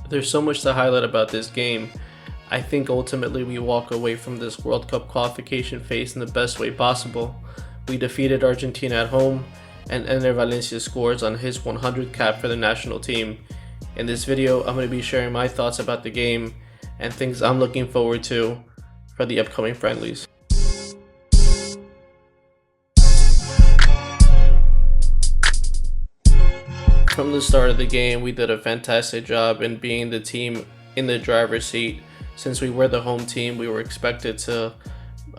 There's so much to highlight about this game. I think ultimately we walk away from this World Cup qualification phase in the best way possible. We defeated Argentina at home, and Ener Valencia scores on his 100th cap for the national team. In this video, I'm going to be sharing my thoughts about the game and things I'm looking forward to for the upcoming friendlies. From the start of the game, we did a fantastic job in being the team in the driver's seat. Since we were the home team, we were expected to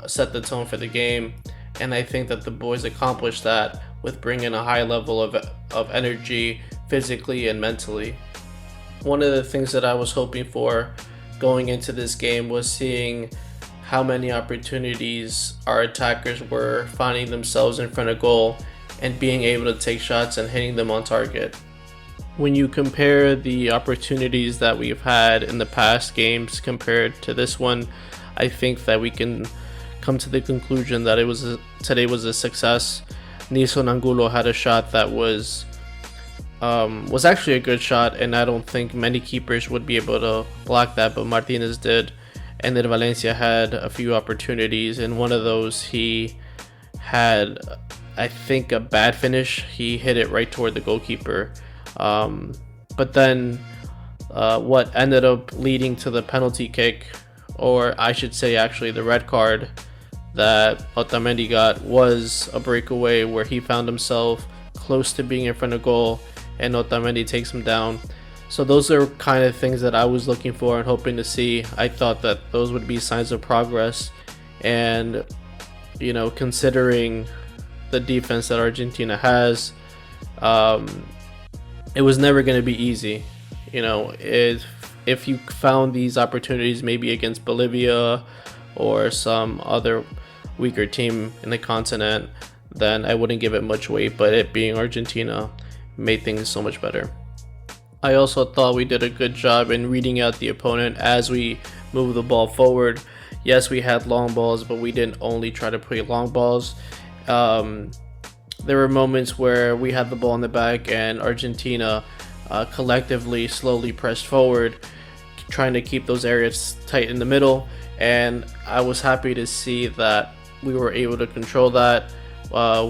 set the tone for the game, and I think that the boys accomplished that with bringing a high level of energy physically and mentally. One of the things that I was hoping for going into this game was seeing how many opportunities our attackers were finding themselves in front of goal and being able to take shots and hitting them on target. When you compare the opportunities that we've had in the past games compared to this one, I think that we can come to the conclusion that today was a success. Nilson Angulo had a shot that was actually a good shot, and I don't think many keepers would be able to block that, but Martinez did. And then Valencia had a few opportunities. In one of those, he had, I think, a bad finish. He hit it right toward the goalkeeper. But then what ended up leading to the penalty kick, or I should say actually the red card that Otamendi got, was a breakaway where he found himself close to being in front of goal and Otamendi takes him down. So those are kind of things that I was looking for and hoping to see. I thought that those would be signs of progress, and considering the defense that Argentina has, it was never going to be easy. If you found these opportunities maybe against Bolivia or some other weaker team in the continent, then I wouldn't give it much weight, but it being Argentina made things so much better. I also thought we did a good job in reading out the opponent as we moved the ball forward. Yes, we had long balls, but we didn't only try to play long balls. There were moments where we had the ball in the back and Argentina collectively slowly pressed forward, trying to keep those areas tight in the middle, and I was happy to see that we were able to control that.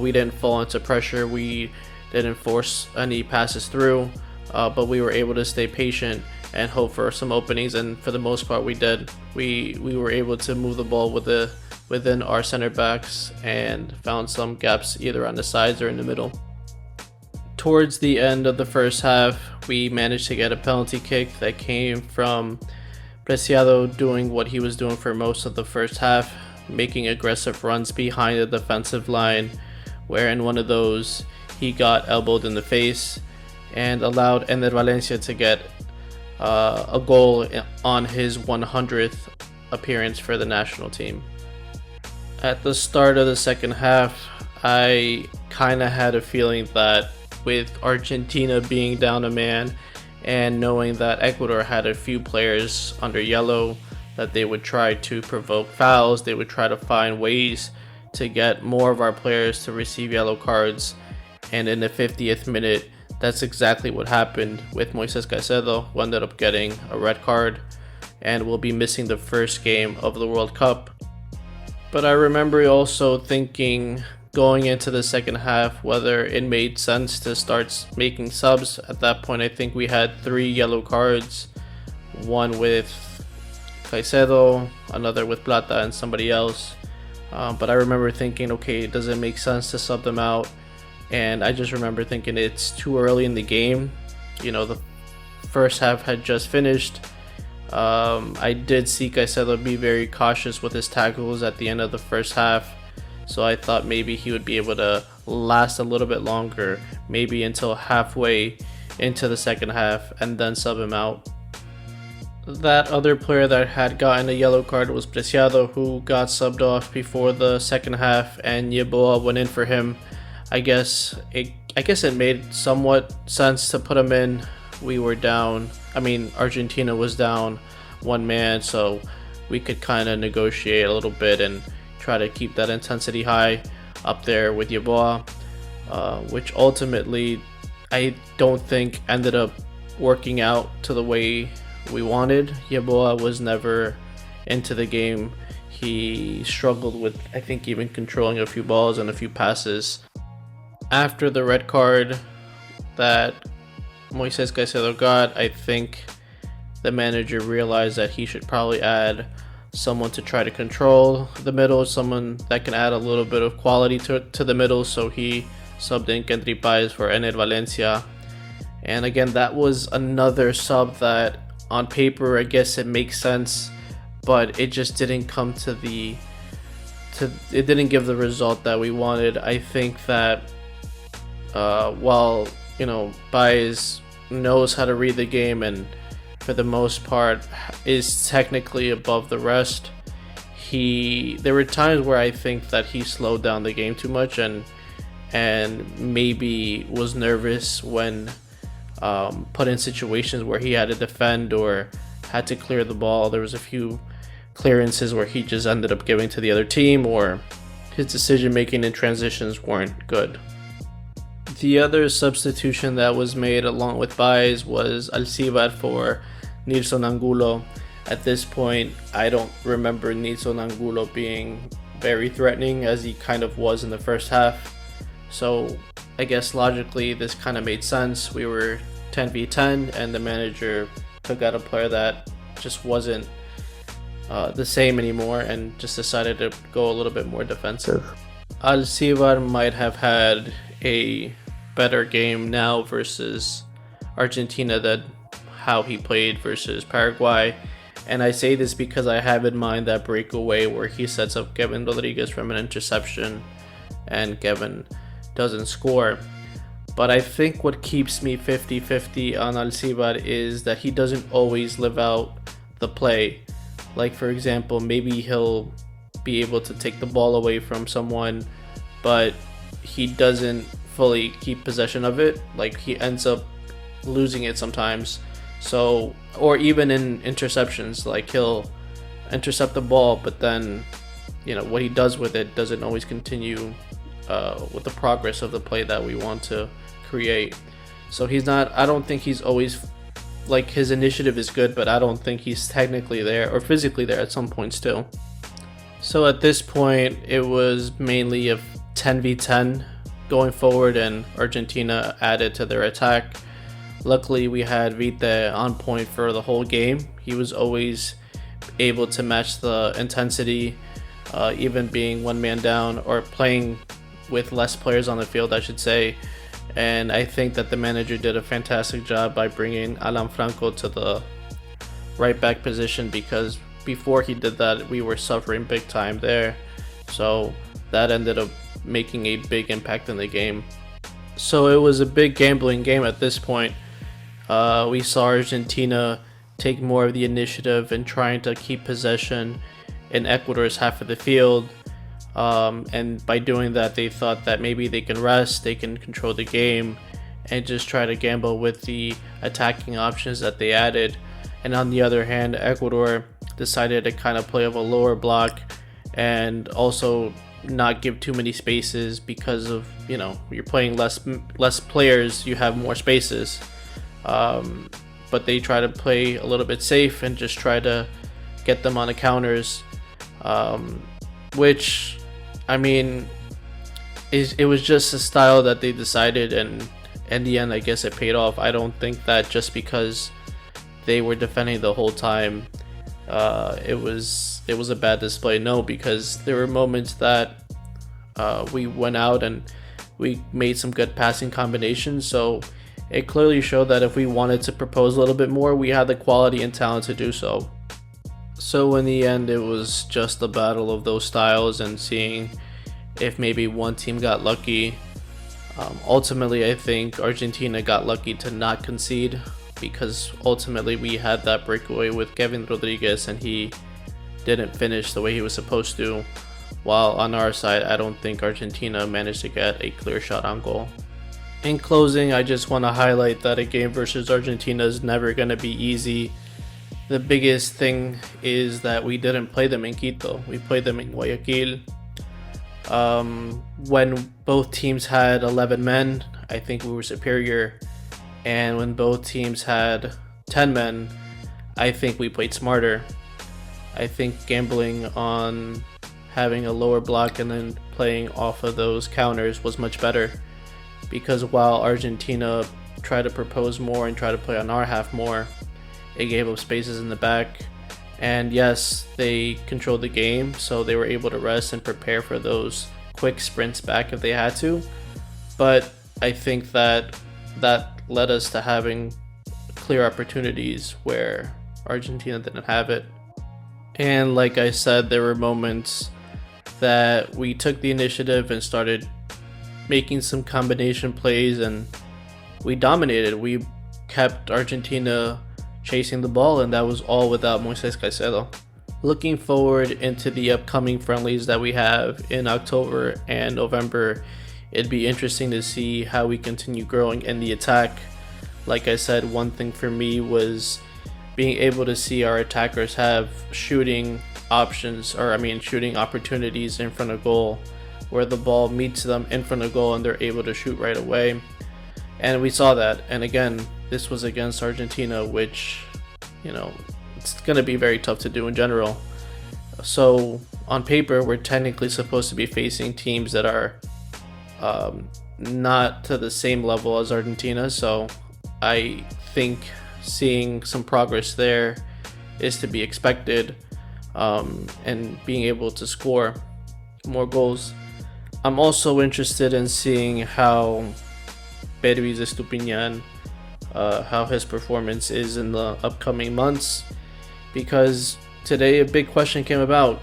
We didn't fall into pressure, we didn't force any passes through, but we were able to stay patient and hope for some openings, and for the most part we did. We were able to move the ball within our center backs and found some gaps either on the sides or in the middle. Towards the end of the first half, we managed to get a penalty kick that came from Preciado doing what he was doing for most of the first half, making aggressive runs behind the defensive line, where in one of those he got elbowed in the face and allowed Ener Valencia to get a goal on his 100th appearance for the national team. At the start of the second half, I kind of had a feeling that with Argentina being down a man and knowing that Ecuador had a few players under yellow, that they would try to provoke fouls, they would try to find ways to get more of our players to receive yellow cards. And in the 50th minute, that's exactly what happened with Moises Caicedo, who ended up getting a red card and will be missing the first game of the World Cup. But I remember also thinking going into the second half whether it made sense to start making subs. At that point, I think we had 3 yellow cards, one with Caicedo, another with Plata, and somebody else. But I remember thinking, okay, does it make sense to sub them out? And I just remember thinking it's too early in the game. The first half had just finished. I did see Caicedo be very cautious with his tackles at the end of the first half, so I thought maybe he would be able to last a little bit longer, maybe until halfway into the second half, and then sub him out. That other player that had gotten a yellow card was Preciado, who got subbed off before the second half, and Yeboah went in for him. I guess it made somewhat sense to put him in. We were down. Argentina was down 1 man, so we could kind of negotiate a little bit and try to keep that intensity high up there with Yeboah, which ultimately I don't think ended up working out to the way we wanted. Yeboah was never into the game. He struggled with, I think, even controlling a few balls and a few passes. After the red card that Moises Caicedo got, I think the manager realized that he should probably add someone to try to control the middle, someone that can add a little bit of quality to the middle. So he subbed in Kendry Páez for Ener Valencia. And again, that was another sub that on paper, I guess it makes sense, but it just didn't come it didn't give the result that we wanted. I think that while, Páez knows how to read the game and for the most part is technically above the rest, there were times where I think that he slowed down the game too much and maybe was nervous when put in situations where he had to defend or had to clear the ball. There was a few clearances where he just ended up giving to the other team, or his decision making in transitions weren't good. The other substitution that was made along with Páez was Alcivar for Nilson Angulo. At this point, I don't remember Nilson Angulo being very threatening as he kind of was in the first half. So I guess logically this kind of made sense. We were 10v10 and the manager took out a player that just wasn't the same anymore and just decided to go a little bit more defensive. Alcivar might have had a better game now versus Argentina than how he played versus Paraguay. And I say this because I have in mind that breakaway where he sets up Kevin Rodriguez from an interception and Kevin doesn't score. But I think what keeps me 50-50 on Alcivar is that he doesn't always live out the play. Like, for example, maybe he'll be able to take the ball away from someone, but he doesn't fully keep possession of it. Like, he ends up losing it sometimes. So, or even in interceptions, like he'll intercept the ball, but then, what he does with it doesn't always continue with the progress of the play that we want to create. So I don't think he's always, like, his initiative is good, but I don't think he's technically there or physically there at some points too. So at this point, it was mainly a 10v10 going forward, and Argentina added to their attack. Luckily, we had Vite on point for the whole game. He was always able to match the intensity, even being one man down or playing with less players on the field, I should say. And I think that the manager did a fantastic job by bringing Alan Franco to the right back position, because before he did that, we were suffering big time there. So that ended up making a big impact in the game. So it was a big gambling game at this point. We saw Argentina take more of the initiative and trying to keep possession in Ecuador's half of the field. And by doing that, they thought that maybe they can rest, they can control the game, and just try to gamble with the attacking options that they added. And on the other hand, Ecuador decided to kind of play of a lower block and also not give too many spaces, because of, you're playing less players, you have more spaces. But they try to play a little bit safe and just try to get them on the counters, which, it was just a style that they decided, and in the end, I guess it paid off. I don't think that just because they were defending the whole time, it was a bad display. No, because there were moments that we went out and we made some good passing combinations. So it clearly showed that if we wanted to propose a little bit more, we had the quality and talent to do so. So in the end, it was just a battle of those styles and seeing if maybe one team got lucky. Ultimately, I think Argentina got lucky to not concede, because ultimately we had that breakaway with Kevin Rodriguez and he didn't finish the way he was supposed to. While on our side, I don't think Argentina managed to get a clear shot on goal. In closing, I just want to highlight that a game versus Argentina is never going to be easy. The biggest thing is that we didn't play them in Quito. We played them in Guayaquil. When both teams had 11 men, I think we were superior. And when both teams had 10 men, I think we played smarter. I think gambling on having a lower block and then playing off of those counters was much better, because while Argentina tried to propose more and try to play on our half more, it gave up spaces in the back. And yes, they controlled the game, so they were able to rest and prepare for those quick sprints back if they had to. But I think that led us to having clear opportunities where Argentina didn't have it. And like I said, there were moments that we took the initiative and started making some combination plays, and we dominated. We kept Argentina chasing the ball, and that was all without Moises Caicedo. Looking forward into the upcoming friendlies that we have in October and November, it'd be interesting to see how we continue growing in the attack. Like I said, one thing for me was being able to see our attackers have shooting opportunities in front of goal, where the ball meets them in front of goal and they're able to shoot right away. And we saw that. And again, this was against Argentina, which, it's going to be very tough to do in general. So on paper, we're technically supposed to be facing teams that are not to the same level as Argentina. So I think seeing some progress there is to be expected, and being able to score more goals. I'm also interested in seeing how Pervis Estupiñán, how his performance is in the upcoming months, because today a big question came about: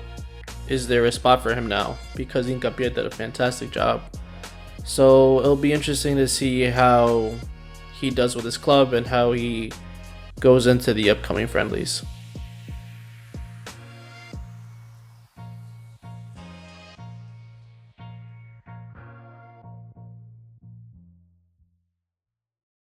is there a spot for him now? Because Hincapié did a fantastic job. So it'll be interesting to see how he does with his club and how he goes into the upcoming friendlies.